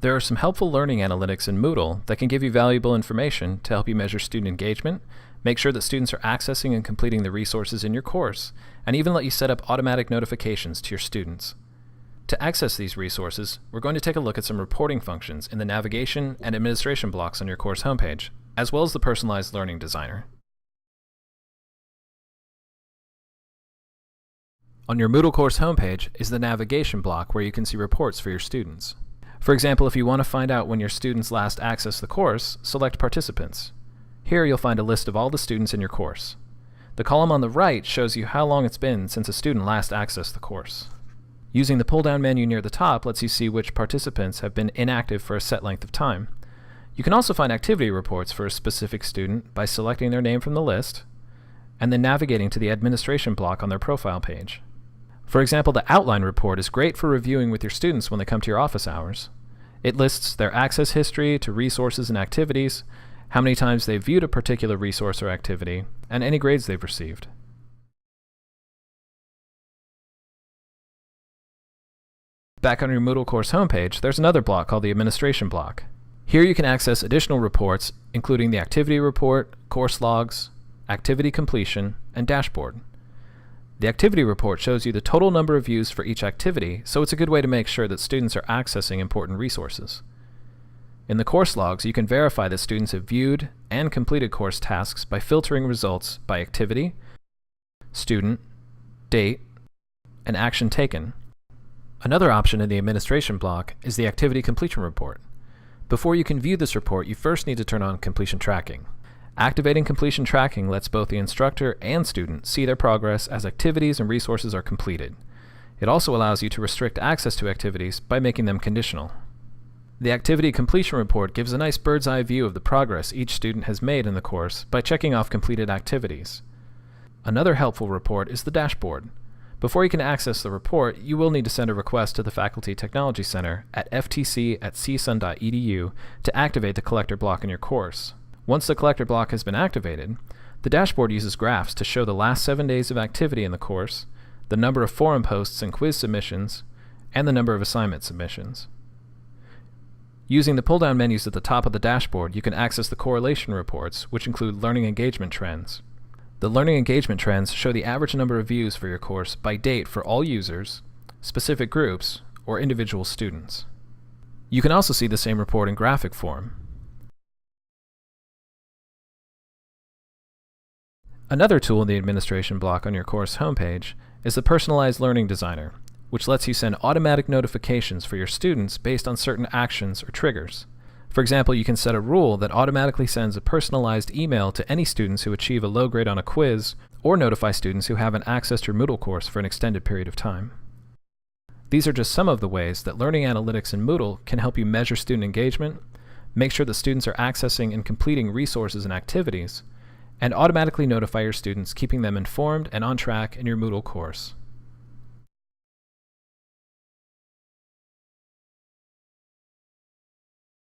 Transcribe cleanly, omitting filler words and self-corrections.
There are some helpful learning analytics in Moodle that can give you valuable information to help you measure student engagement, make sure that students are accessing and completing the resources in your course, and even let you set up automatic notifications to your students. To access these resources, we're going to take a look at some reporting functions in the navigation and administration blocks on your course homepage, as well as the personalized learning designer. On your Moodle course homepage is the navigation block where you can see reports for your students. For example, if you want to find out when your students last accessed the course, select Participants. Here you'll find a list of all the students in your course. The column on the right shows you how long it's been since a student last accessed the course. Using the pull-down menu near the top lets you see which participants have been inactive for a set length of time. You can also find activity reports for a specific student by selecting their name from the list, and then navigating to the administration block on their profile page. For example, the outline report is great for reviewing with your students when they come to your office hours. It lists their access history to resources and activities, how many times they've viewed a particular resource or activity, and any grades they've received. Back on your Moodle course homepage, there's another block called the administration block. Here you can access additional reports, including the activity report, course logs, activity completion, and dashboard. The activity report shows you the total number of views for each activity, so it's a good way to make sure that students are accessing important resources. In the course logs, you can verify that students have viewed and completed course tasks by filtering results by activity, student, date, and action taken. Another option in the administration block is the activity completion report. Before you can view this report, you first need to turn on completion tracking. Activating completion tracking lets both the instructor and student see their progress as activities and resources are completed. It also allows you to restrict access to activities by making them conditional. The activity completion report gives a nice bird's eye view of the progress each student has made in the course by checking off completed activities. Another helpful report is the dashboard. Before you can access the report, you will need to send a request to the Faculty Technology Center at ftc@csun.edu to activate the collector block in your course. Once the collector block has been activated, the dashboard uses graphs to show the last 7 days of activity in the course, the number of forum posts and quiz submissions, and the number of assignment submissions. Using the pull-down menus at the top of the dashboard, you can access the correlation reports, which include learning engagement trends. The learning engagement trends show the average number of views for your course by date for all users, specific groups, or individual students. You can also see the same report in graphic form. Another tool in the administration block on your course homepage is the personalized learning designer, which lets you send automatic notifications for your students based on certain actions or triggers. For example, you can set a rule that automatically sends a personalized email to any students who achieve a low grade on a quiz, or notify students who haven't accessed your Moodle course for an extended period of time. These are just some of the ways that learning analytics in Moodle can help you measure student engagement, make sure that students are accessing and completing resources and activities, and automatically notify your students, keeping them informed and on track in your Moodle course.